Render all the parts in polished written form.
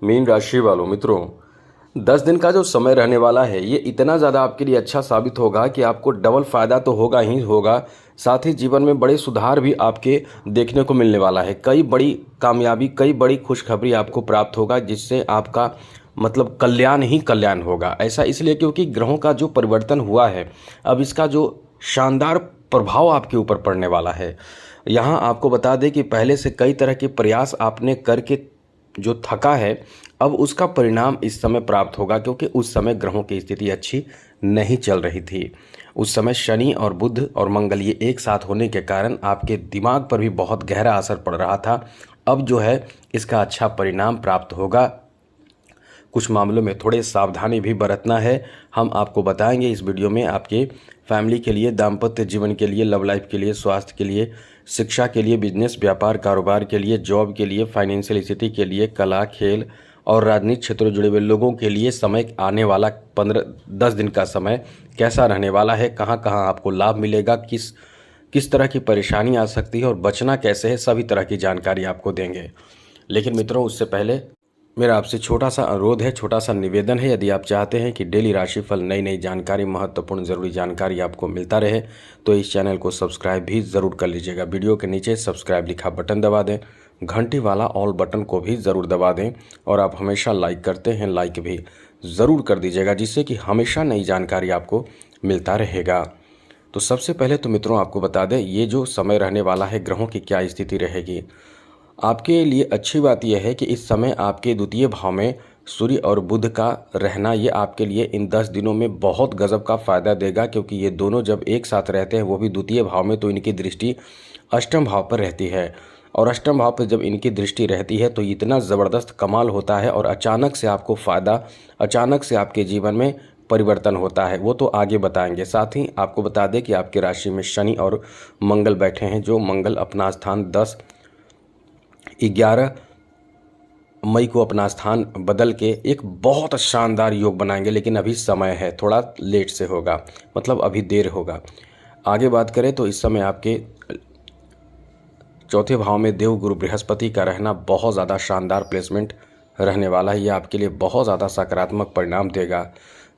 Mean राशि वालों मित्रों, 10 दिन का जो समय रहने वाला है ये इतना ज़्यादा आपके लिए अच्छा साबित होगा कि आपको डबल फायदा तो होगा ही होगा। साथ ही जीवन में बड़े सुधार भी आपके देखने को मिलने वाला है। कई बड़ी कामयाबी, कई बड़ी खुशखबरी आपको प्राप्त होगा, जिससे आपका मतलब कल्याण ही कल्याण होगा। ऐसा इसलिए क्योंकि ग्रहों का जो परिवर्तन हुआ है, अब इसका जो शानदार प्रभाव आपके ऊपर पड़ने वाला है। यहाँ आपको बता दें कि पहले से कई तरह के प्रयास आपने करके जो थका है, अब उसका परिणाम इस समय प्राप्त होगा, क्योंकि उस समय ग्रहों की स्थिति अच्छी नहीं चल रही थी। उस समय शनि और बुध और मंगल ये एक साथ होने के कारण आपके दिमाग पर भी बहुत गहरा असर पड़ रहा था। अब जो है इसका अच्छा परिणाम प्राप्त होगा। कुछ मामलों में थोड़े सावधानी भी बरतना है। हम आपको बताएंगे इस वीडियो में, आपके फैमिली के लिए, दाम्पत्य जीवन के लिए, लव लाइफ के लिए, स्वास्थ्य के लिए, शिक्षा के लिए, बिजनेस, व्यापार, कारोबार के लिए, जॉब के लिए, फाइनेंशियल स्थिति के लिए, कला, खेल और राजनीतिक क्षेत्र से जुड़े हुए लोगों के लिए समय आने वाला 10 दिन का समय कैसा रहने वाला है, कहाँ कहाँ आपको लाभ मिलेगा, किस किस तरह की परेशानी आ सकती है और बचना कैसे है, सभी तरह की जानकारी आपको देंगे। लेकिन मित्रों, उससे पहले मेरा आपसे छोटा सा अनुरोध है, छोटा सा निवेदन है। यदि आप चाहते हैं कि डेली राशिफल, नई नई जानकारी, महत्वपूर्ण ज़रूरी जानकारी आपको मिलता रहे, तो इस चैनल को सब्सक्राइब भी ज़रूर कर लीजिएगा। वीडियो के नीचे सब्सक्राइब लिखा बटन दबा दें, घंटी वाला ऑल बटन को भी ज़रूर दबा दें, और आप हमेशा लाइक करते हैं, लाइक भी ज़रूर कर दीजिएगा, जिससे कि हमेशा नई जानकारी आपको मिलता रहेगा। तो सबसे पहले तो मित्रों आपको बता दें, ये जो समय रहने वाला है, ग्रहों की क्या स्थिति रहेगी। आपके लिए अच्छी बात यह है कि इस समय आपके द्वितीय भाव में सूर्य और बुध का रहना, ये आपके लिए इन 10 दिनों में बहुत गजब का फ़ायदा देगा, क्योंकि ये दोनों जब एक साथ रहते हैं, वो भी द्वितीय भाव में, तो इनकी दृष्टि अष्टम भाव पर रहती है। और अष्टम भाव पर जब इनकी दृष्टि रहती है तो इतना ज़बरदस्त कमाल होता है, और अचानक से आपको फ़ायदा, अचानक से आपके जीवन में परिवर्तन होता है, वो तो आगे बताएंगे। साथ ही आपको बता दें कि आपकी राशि में शनि और मंगल बैठे हैं, जो मंगल अपना स्थान 11 मई को अपना स्थान बदल के एक बहुत शानदार योग बनाएंगे। लेकिन अभी समय है, थोड़ा लेट से होगा, मतलब अभी देर होगा। आगे बात करें तो इस समय आपके चौथे भाव में देव गुरु बृहस्पति का रहना बहुत ज़्यादा शानदार प्लेसमेंट रहने वाला है। ये आपके लिए बहुत ज़्यादा सकारात्मक परिणाम देगा।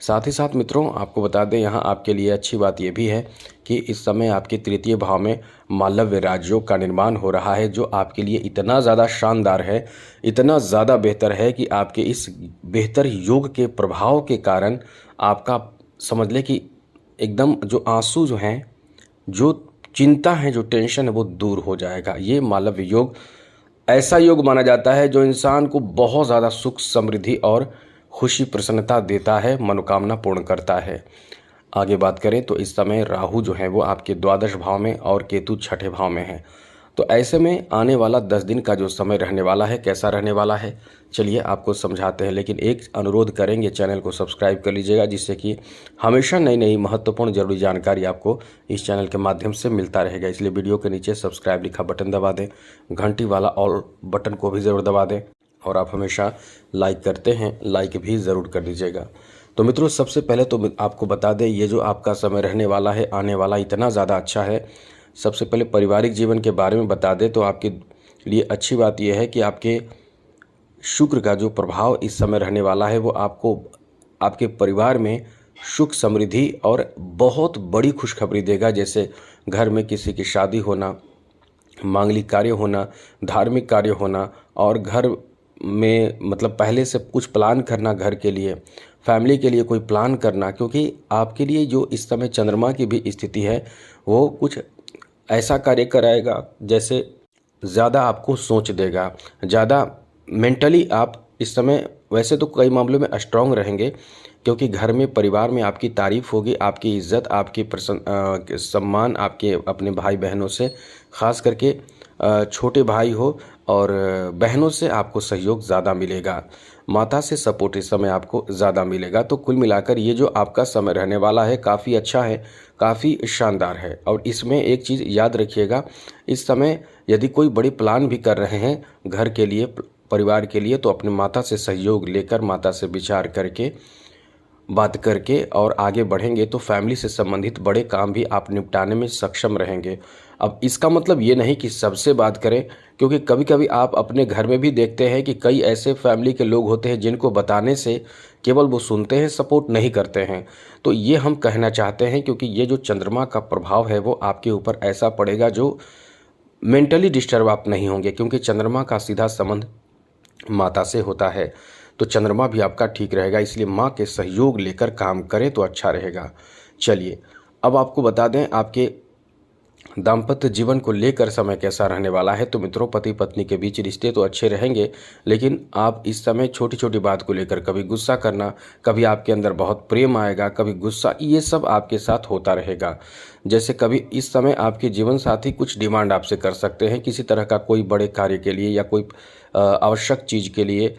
साथ ही साथ मित्रों आपको बता दें, यहाँ आपके लिए अच्छी बात ये भी है कि इस समय आपके तृतीय भाव में मालव्य राजयोग का निर्माण हो रहा है, जो आपके लिए इतना ज़्यादा शानदार है, इतना ज़्यादा बेहतर है कि आपके इस बेहतर योग के प्रभाव के कारण आपका समझ लें कि एकदम जो आंसू जो हैं, जो चिंता है, जो टेंशन है, वो दूर हो जाएगा। ये मालव्य योग ऐसा योग माना जाता है जो इंसान को बहुत ज़्यादा सुख, समृद्धि और खुशी, प्रसन्नता देता है, मनोकामना पूर्ण करता है। आगे बात करें तो इस समय राहु जो है वो आपके द्वादश भाव में और केतु छठे भाव में है। तो ऐसे में आने वाला 10 दिन का जो समय रहने वाला है, कैसा रहने वाला है, चलिए आपको समझाते हैं। लेकिन एक अनुरोध करेंगे, चैनल को सब्सक्राइब कर लीजिएगा, जिससे कि हमेशा नई नई महत्वपूर्ण जरूरी जानकारी आपको इस चैनल के माध्यम से मिलता रहेगा। इसलिए वीडियो के नीचे सब्सक्राइब लिखा बटन दबा दें, घंटी वाला ऑल बटन को भी ज़रूर दबा दें, और आप हमेशा लाइक करते हैं, लाइक भी ज़रूर कर दीजिएगा। तो मित्रों सबसे पहले तो आपको बता दें, ये जो आपका समय रहने वाला है, आने वाला, इतना ज़्यादा अच्छा है। सबसे पहले पारिवारिक जीवन के बारे में बता दें तो आपके लिए अच्छी बात यह है कि आपके शुक्र का जो प्रभाव इस समय रहने वाला है, वो आपको आपके परिवार में सुख, समृद्धि और बहुत बड़ी खुशखबरी देगा। जैसे घर में किसी की शादी होना, मांगलिक कार्य होना, धार्मिक कार्य होना, और घर में मतलब पहले से कुछ प्लान करना, घर के लिए, फैमिली के लिए कोई प्लान करना, क्योंकि आपके लिए जो इस समय चंद्रमा की भी स्थिति है, वो कुछ ऐसा कार्य कराएगा जैसे ज़्यादा आपको सोच देगा, ज़्यादा मेंटली आप इस समय वैसे तो कई मामलों में स्ट्रांग रहेंगे, क्योंकि घर में, परिवार में आपकी तारीफ होगी, आपकी इज्जत, आपकी सम्मान आपके अपने भाई बहनों से, ख़ास करके छोटे भाई हो और बहनों से आपको सहयोग ज़्यादा मिलेगा, माता से सपोर्ट इस समय आपको ज़्यादा मिलेगा। तो कुल मिलाकर ये जो आपका समय रहने वाला है काफ़ी अच्छा है, काफ़ी शानदार है। और इसमें एक चीज़ याद रखिएगा, इस समय यदि कोई बड़ी प्लान भी कर रहे हैं घर के लिए, परिवार के लिए, तो अपने माता से सहयोग लेकर, माता से विचार करके, बात करके और आगे बढ़ेंगे तो फैमिली से संबंधित बड़े काम भी आप निपटाने में सक्षम रहेंगे। अब इसका मतलब ये नहीं कि सबसे बात करें, क्योंकि कभी कभी आप अपने घर में भी देखते हैं कि कई ऐसे फैमिली के लोग होते हैं जिनको बताने से केवल वो सुनते हैं, सपोर्ट नहीं करते हैं। तो ये हम कहना चाहते हैं, क्योंकि ये जो चंद्रमा का प्रभाव है वो आपके ऊपर ऐसा पड़ेगा जो मेंटली डिस्टर्ब आप नहीं होंगे, क्योंकि चंद्रमा का सीधा संबंध माता से होता है। तो चंद्रमा भी आपका ठीक रहेगा, इसलिए माँ के सहयोग लेकर काम करें तो अच्छा रहेगा। चलिए, अब आपको बता दें आपके दाम्पत्य जीवन को लेकर समय कैसा रहने वाला है। तो मित्रों, पति पत्नी के बीच रिश्ते तो अच्छे रहेंगे, लेकिन आप इस समय छोटी छोटी बात को लेकर कभी गुस्सा करना, कभी आपके अंदर बहुत प्रेम आएगा, कभी गुस्सा, ये सब आपके साथ होता रहेगा। जैसे कभी इस समय आपके जीवन साथी कुछ डिमांड आपसे कर सकते हैं किसी तरह का, कोई बड़े कार्य के लिए या कोई आवश्यक चीज़ के लिए।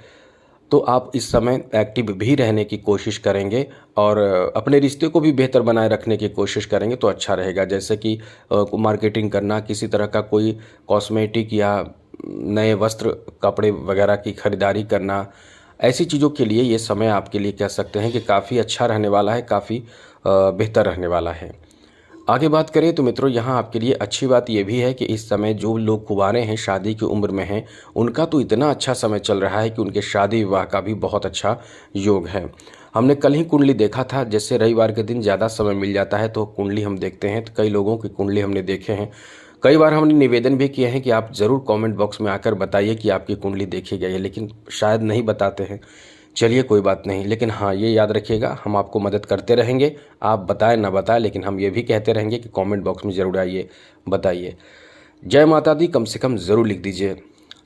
तो आप इस समय एक्टिव भी रहने की कोशिश करेंगे और अपने रिश्ते को भी बेहतर बनाए रखने की कोशिश करेंगे तो अच्छा रहेगा। जैसे कि मार्केटिंग करना, किसी तरह का कोई कॉस्मेटिक या नए वस्त्र कपड़े वगैरह की खरीदारी करना, ऐसी चीज़ों के लिए ये समय आपके लिए कह सकते हैं कि काफ़ी अच्छा रहने वाला है, काफ़ी बेहतर रहने वाला है। आगे बात करें तो मित्रों, यहाँ आपके लिए अच्छी बात यह भी है कि इस समय जो लोग कुंवारे हैं, शादी की उम्र में हैं, उनका तो इतना अच्छा समय चल रहा है कि उनके शादी विवाह का भी बहुत अच्छा योग है। हमने कल ही कुंडली देखा था, जैसे रविवार के दिन ज़्यादा समय मिल जाता है तो कुंडली हम देखते हैं, तो कई लोगों की कुंडली हमने देखे हैं। कई बार हमने निवेदन भी किए हैं कि आप ज़रूर कमेंट बॉक्स में आकर बताइए कि आपकी कुंडली देखी गई है, लेकिन शायद नहीं बताते हैं। चलिए कोई बात नहीं, लेकिन हाँ ये याद रखिएगा, हम आपको मदद करते रहेंगे। आप बताएं ना बताएं, लेकिन हम ये भी कहते रहेंगे कि कमेंट बॉक्स में ज़रूर आइए, बताइए। जय माता दी कम से कम ज़रूर लिख दीजिए।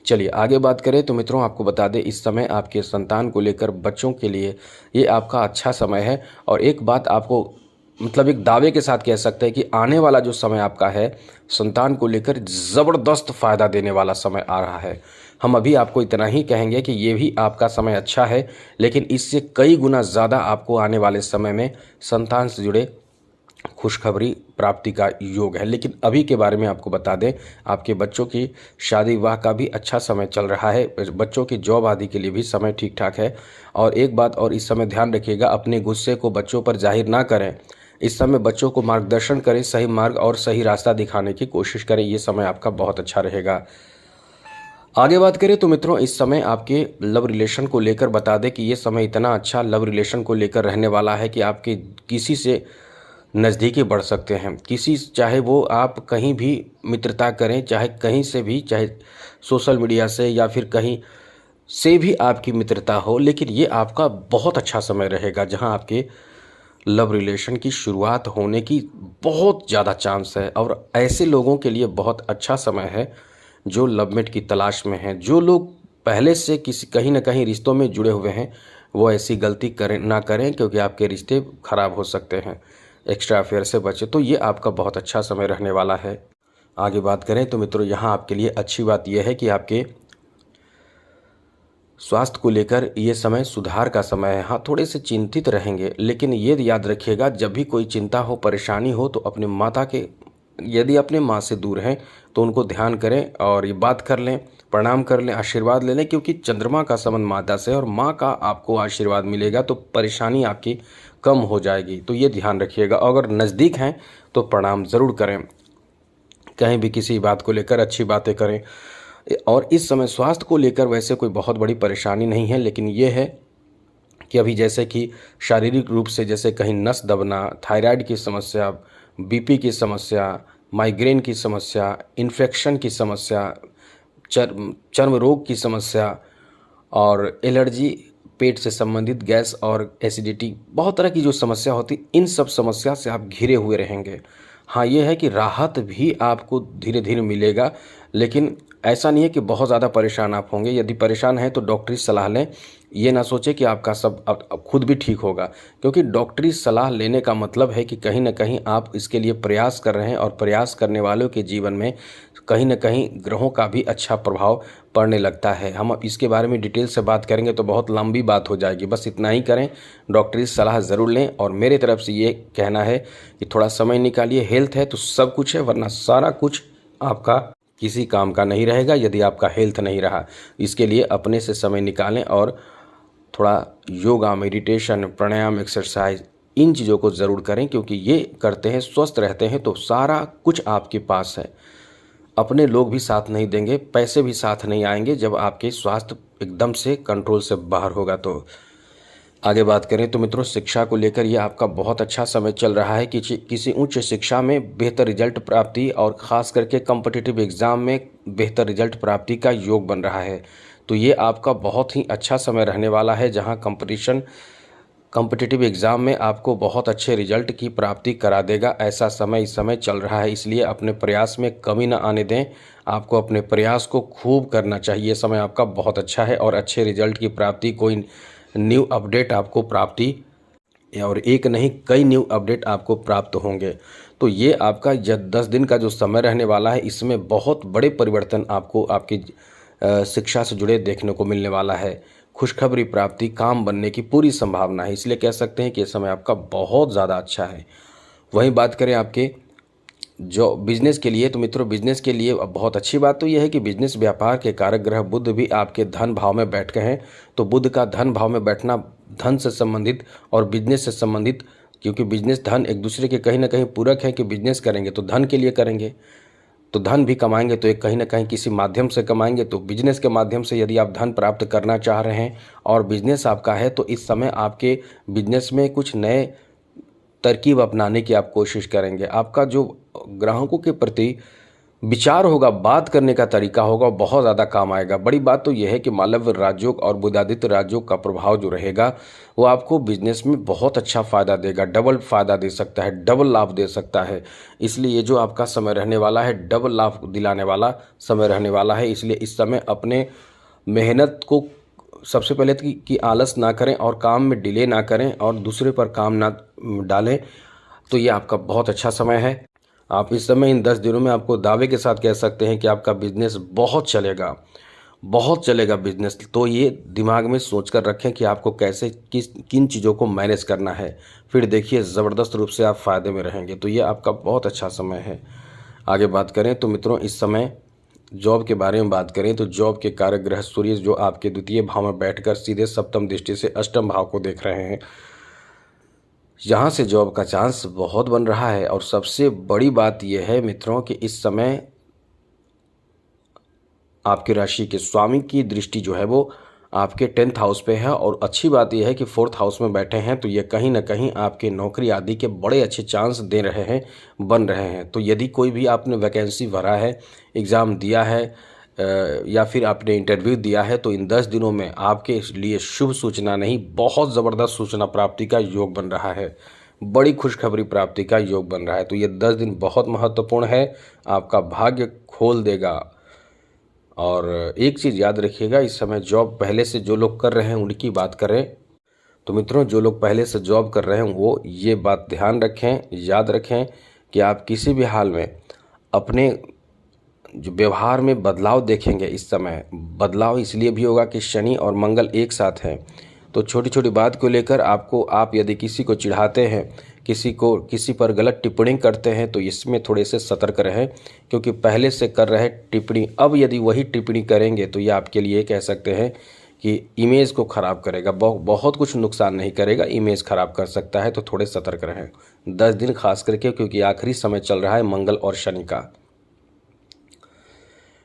चलिए आगे बात करें तो मित्रों, आपको बता दें इस समय आपके संतान को लेकर, बच्चों के लिए ये आपका अच्छा समय है। और एक बात आपको मतलब एक दावे के साथ कह सकते हैं कि आने वाला जो समय आपका है संतान को लेकर ज़बरदस्त फ़ायदा देने वाला समय आ रहा है। हम अभी आपको इतना ही कहेंगे कि ये भी आपका समय अच्छा है, लेकिन इससे कई गुना ज़्यादा आपको आने वाले समय में संतान से जुड़े खुशखबरी प्राप्ति का योग है। लेकिन अभी के बारे में आपको बता दें, आपके बच्चों की शादी विवाह का भी अच्छा समय चल रहा है, बच्चों की जॉब आदि के लिए भी समय ठीक ठाक है। और एक बात और इस समय ध्यान रखिएगा, अपने गुस्से को बच्चों पर जाहिर ना करें। इस समय बच्चों को मार्गदर्शन करें, सही मार्ग और सही रास्ता दिखाने की कोशिश करें, ये समय आपका बहुत अच्छा रहेगा। आगे बात करें तो मित्रों, इस समय आपके लव रिलेशन को लेकर बता दें कि ये समय इतना अच्छा लव रिलेशन को लेकर रहने वाला है कि आपके किसी से नज़दीकी बढ़ सकते हैं। किसी, चाहे वो आप कहीं भी मित्रता करें, चाहे कहीं से भी, चाहे सोशल मीडिया से या फिर कहीं से भी आपकी मित्रता हो, लेकिन ये आपका बहुत अच्छा समय रहेगा जहां आपके लव रिलेशन की शुरुआत होने की बहुत ज़्यादा चांस है। और ऐसे लोगों के लिए बहुत अच्छा समय है जो लवमेट की तलाश में हैं। जो लोग पहले से किसी कहीं ना कहीं रिश्तों में जुड़े हुए हैं, वो ऐसी गलती करें ना करें, क्योंकि आपके रिश्ते खराब हो सकते हैं। एक्स्ट्रा अफेयर से बचे, तो ये आपका बहुत अच्छा समय रहने वाला है। आगे बात करें तो मित्रों, यहाँ आपके लिए अच्छी बात यह है कि आपके स्वास्थ्य को लेकर ये समय सुधार का समय है। हाँ, थोड़े से चिंतित रहेंगे, लेकिन ये याद रखिएगा, जब भी कोई चिंता हो, परेशानी हो, तो अपने माता के, यदि अपने माँ से दूर हैं तो उनको ध्यान करें और ये बात कर लें, प्रणाम कर लें, आशीर्वाद ले लें, क्योंकि चंद्रमा का संबंध माता से और माँ का आपको आशीर्वाद मिलेगा तो परेशानी आपकी कम हो जाएगी। तो ये ध्यान रखिएगा। अगर नज़दीक हैं तो प्रणाम ज़रूर करें, कहीं भी किसी बात को लेकर अच्छी बातें करें। और इस समय स्वास्थ्य को लेकर वैसे कोई बहुत बड़ी परेशानी नहीं है, लेकिन ये है कि अभी जैसे कि शारीरिक रूप से, जैसे कहीं नस दबना, थायराइड की समस्या, बीपी की समस्या, माइग्रेन की समस्या, इन्फेक्शन की समस्या, चर्म रोग की समस्या और एलर्जी, पेट से संबंधित गैस और एसिडिटी, बहुत तरह की जो समस्या होती, इन सब समस्या से आप घिरे हुए रहेंगे। हाँ, ये है कि राहत भी आपको धीरे धीरे मिलेगा, लेकिन ऐसा नहीं है कि बहुत ज़्यादा परेशान आप होंगे। यदि परेशान हैं तो डॉक्टरी सलाह लें। ये ना सोचें कि आपका सब अब खुद भी ठीक होगा, क्योंकि डॉक्टरी सलाह लेने का मतलब है कि कहीं ना कहीं आप इसके लिए प्रयास कर रहे हैं, और प्रयास करने वालों के जीवन में कहीं ना कहीं ग्रहों का भी अच्छा प्रभाव पड़ने लगता है। हम इसके बारे में डिटेल से बात करेंगे तो बहुत लंबी बात हो जाएगी, बस इतना ही करें, डॉक्टरी सलाह ज़रूर लें। और मेरे तरफ से ये कहना है कि थोड़ा समय निकालिए। हेल्थ है तो सब कुछ है, वरना सारा कुछ आपका किसी काम का नहीं रहेगा यदि आपका हेल्थ नहीं रहा। इसके लिए अपने से समय निकालें और थोड़ा yoga, meditation, pranayama, exercise in चीज़ों को ज़रूर करें, क्योंकि ये करते हैं, स्वस्थ रहते हैं तो सारा कुछ आपके पास है। अपने लोग भी साथ नहीं देंगे, पैसे भी साथ नहीं आएंगे जब आपके स्वास्थ्य एकदम से कंट्रोल से बाहर होगा। तो आगे बात करें तो मित्रों, शिक्षा को लेकर ये आपका बहुत अच्छा समय चल रहा है। किसी उच्च शिक्षा में बेहतर रिजल्ट प्राप्ति और ख़ास करके कॉम्पिटिटिव एग्ज़ाम में बेहतर रिजल्ट प्राप्ति का योग बन रहा है। तो ये आपका बहुत ही अच्छा समय रहने वाला है, जहाँ कॉम्पिटिटिव एग्ज़ाम में आपको बहुत अच्छे रिजल्ट की प्राप्ति करा देगा। ऐसा समय इस समय चल रहा है, इसलिए अपने प्रयास में कमी न आने दें। आपको अपने प्रयास को खूब करना चाहिए। ये समय आपका बहुत अच्छा है और अच्छे रिजल्ट की प्राप्ति, कोई न्यू अपडेट आपको प्राप्ति, और एक नहीं कई न्यू अपडेट आपको प्राप्त होंगे। तो ये आपका 10 दिन का जो समय रहने वाला है, इसमें बहुत बड़े परिवर्तन आपको आपकी शिक्षा से जुड़े देखने को मिलने वाला है। खुशखबरी प्राप्ति, काम बनने की पूरी संभावना है, इसलिए कह सकते हैं कि ये समय आपका बहुत ज़्यादा अच्छा है। वहीं बात करें आपके जो बिजनेस के लिए, तो मित्रों बिजनेस के लिए बहुत अच्छी बात तो यह है कि बिजनेस व्यापार के कारक ग्रह बुध भी आपके धन भाव में बैठ गए हैं। तो बुध का धन भाव में बैठना धन से संबंधित और बिजनेस से संबंधित, क्योंकि बिजनेस धन एक दूसरे के कहीं ना कहीं पूरक है कि बिजनेस करेंगे तो धन के लिए करेंगे, तो धन भी कमाएंगे तो एक कहीं ना कहीं किसी माध्यम से कमाएंगे। तो बिजनेस के माध्यम से यदि आप धन प्राप्त करना चाह रहे हैं और बिजनेस आपका है, तो इस समय आपके बिजनेस में कुछ नए तरकीब अपनाने की आप कोशिश करेंगे। आपका जो ग्राहकों के प्रति विचार होगा, बात करने का तरीका होगा, बहुत ज़्यादा काम आएगा। बड़ी बात तो यह है कि मालव्य राजयोग और बुधादित्य राजयोग का प्रभाव जो रहेगा वो आपको बिजनेस में बहुत अच्छा फ़ायदा देगा, डबल फ़ायदा दे सकता है, डबल लाभ दे सकता है। इसलिए ये जो आपका समय रहने वाला है, डबल लाभ दिलाने वाला समय रहने वाला है। इसलिए इस समय अपने मेहनत को सबसे पहले तो कि आलस ना करें और काम में डिले ना करें और दूसरे पर काम ना डालें। तो ये आपका बहुत अच्छा समय है। आप इस समय इन 10 दिनों में आपको दावे के साथ कह सकते हैं कि आपका बिजनेस बहुत चलेगा, बहुत चलेगा बिजनेस। तो ये दिमाग में सोच कर रखें कि आपको कैसे किन चीज़ों को मैनेज करना है, फिर देखिए ज़बरदस्त रूप से आप फ़ायदे में रहेंगे। तो ये आपका बहुत अच्छा समय है। आगे बात करें तो मित्रों, इस समय जॉब के बारे में बात करें तो जॉब के कारक ग्रह सूर्य जो आपके द्वितीय भाव में बैठकर सीधे सप्तम दृष्टि से अष्टम भाव को देख रहे हैं, यहाँ से जॉब का चांस बहुत बन रहा है। और सबसे बड़ी बात यह है मित्रों कि इस समय आपकी राशि के स्वामी की दृष्टि जो है वो आपके 10th हाउस पे है। और अच्छी बात यह है कि 4th हाउस में बैठे हैं, तो ये कहीं ना कहीं आपके नौकरी आदि के बड़े अच्छे चांस दे रहे हैं, बन रहे हैं। तो यदि कोई भी आपने वैकेंसी भरा है, एग्ज़ाम दिया है या फिर आपने इंटरव्यू दिया है, तो इन 10 दिनों में आपके लिए शुभ सूचना नहीं, बहुत ज़बरदस्त सूचना प्राप्ति का योग बन रहा है, बड़ी खुशखबरी प्राप्ति का योग बन रहा है। तो ये 10 दिन बहुत महत्वपूर्ण है, आपका भाग्य खोल देगा। और एक चीज़ याद रखिएगा, इस समय जॉब पहले से जो लोग कर रहे हैं उनकी बात करें तो मित्रों, जो लोग पहले से जॉब कर रहे हैं वो ये बात ध्यान रखें, याद रखें कि आप किसी भी हाल में अपने जो व्यवहार में बदलाव देखेंगे। इस समय बदलाव इसलिए भी होगा कि शनि और मंगल एक साथ हैं। तो छोटी छोटी बात को लेकर आप यदि किसी को चिढ़ाते हैं, किसी पर गलत टिप्पणी करते हैं, तो इसमें थोड़े से सतर्क रहें, क्योंकि पहले से कर रहे टिप्पणी अब यदि वही टिप्पणी करेंगे तो ये आपके लिए कह सकते हैं कि इमेज को ख़राब करेगा, बहुत कुछ नुकसान नहीं करेगा, इमेज ख़राब कर सकता है। तो थोड़े सतर्क रहें 10 दिन खास करके, क्योंकि आखिरी समय चल रहा है मंगल और शनि का।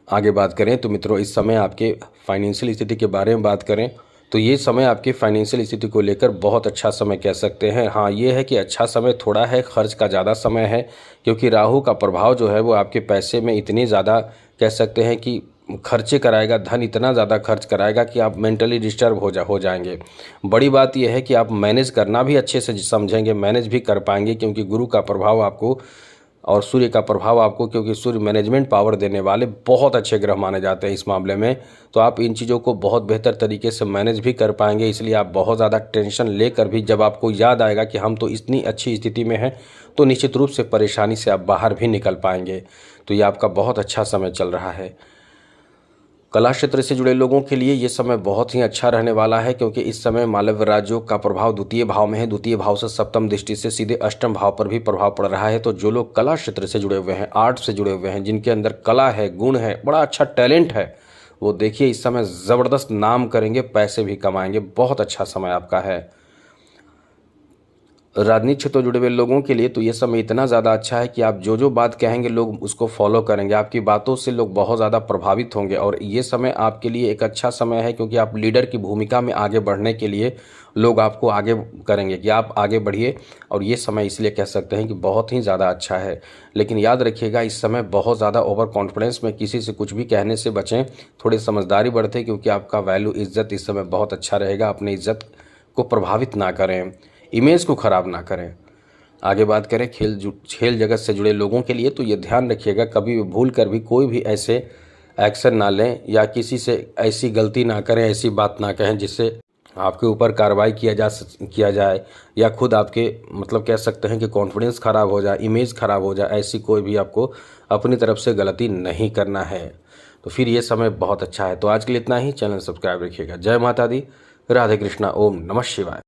आगे बात करें तो मित्रों, इस समय आपके फाइनेंशियल स्थिति के बारे में बात करें तो ये समय आपकी फाइनेंशियल स्थिति को लेकर बहुत अच्छा समय कह सकते हैं। हाँ, ये है कि अच्छा समय थोड़ा है, खर्च का ज़्यादा समय है, क्योंकि राहु का प्रभाव जो है वो आपके पैसे में इतनी ज़्यादा कह सकते हैं कि खर्चे कराएगा, धन इतना ज़्यादा खर्च कराएगा कि आप मेंटली डिस्टर्ब हो जाएंगे। बड़ी बात यह है कि आप मैनेज करना भी अच्छे से समझेंगे, मैनेज भी कर पाएंगे, क्योंकि गुरु का प्रभाव आपको और सूर्य का प्रभाव आपको, क्योंकि सूर्य मैनेजमेंट पावर देने वाले बहुत अच्छे ग्रह माने जाते हैं इस मामले में। तो आप इन चीज़ों को बहुत बेहतर तरीके से मैनेज भी कर पाएंगे। इसलिए आप बहुत ज़्यादा टेंशन लेकर भी जब आपको याद आएगा कि हम तो इतनी अच्छी स्थिति में हैं, तो निश्चित रूप से परेशानी से आप बाहर भी निकल पाएंगे। तो ये आपका बहुत अच्छा समय चल रहा है। कला क्षेत्र से जुड़े लोगों के लिए ये समय बहुत ही अच्छा रहने वाला है, क्योंकि इस समय मालव्य राजयोग का प्रभाव द्वितीय भाव में है, द्वितीय भाव से सप्तम दृष्टि से सीधे अष्टम भाव पर भी प्रभाव पड़ रहा है। तो जो लोग कला क्षेत्र से जुड़े हुए हैं, आर्ट से जुड़े हुए हैं, जिनके अंदर कला है, गुण है, बड़ा अच्छा टैलेंट है, वो देखिए इस समय ज़बरदस्त नाम करेंगे, पैसे भी कमाएंगे, बहुत अच्छा समय आपका है। राजनीति क्षेत्र से जुड़े हुए लोगों के लिए तो ये समय इतना ज़्यादा अच्छा है कि आप जो जो बात कहेंगे लोग उसको फॉलो करेंगे, आपकी बातों से लोग बहुत ज़्यादा प्रभावित होंगे। और ये समय आपके लिए एक अच्छा समय है, क्योंकि आप लीडर की भूमिका में आगे बढ़ने के लिए लोग आपको आगे करेंगे कि आप आगे बढ़िए। और ये समय इसलिए कह सकते हैं कि बहुत ही ज़्यादा अच्छा है। लेकिन याद रखिएगा, इस समय बहुत ज़्यादा ओवर कॉन्फिडेंस में किसी से कुछ भी कहने से बचें, थोड़ी समझदारी बरतें, क्योंकि आपका वैल्यू इज्जत इस समय बहुत अच्छा रहेगा। अपनी इज्जत को प्रभावित ना करें, इमेज को ख़राब ना करें। आगे बात करें खेल जगत से जुड़े लोगों के लिए, तो ये ध्यान रखिएगा कभी भी भूल कर भी कोई भी ऐसे एक्शन ना लें या किसी से ऐसी गलती ना करें, ऐसी बात ना कहें जिससे आपके ऊपर कार्रवाई किया जाए या खुद आपके मतलब कह सकते हैं कि कॉन्फिडेंस ख़राब हो जाए, इमेज ख़राब हो जाए। ऐसी कोई भी आपको अपनी तरफ से गलती नहीं करना है। तो फिर ये समय बहुत अच्छा है। तो आज के लिए इतना ही। चैनल सब्सक्राइब रखिएगा। जय माता दी, राधे कृष्णा, ओम नमः शिवाय।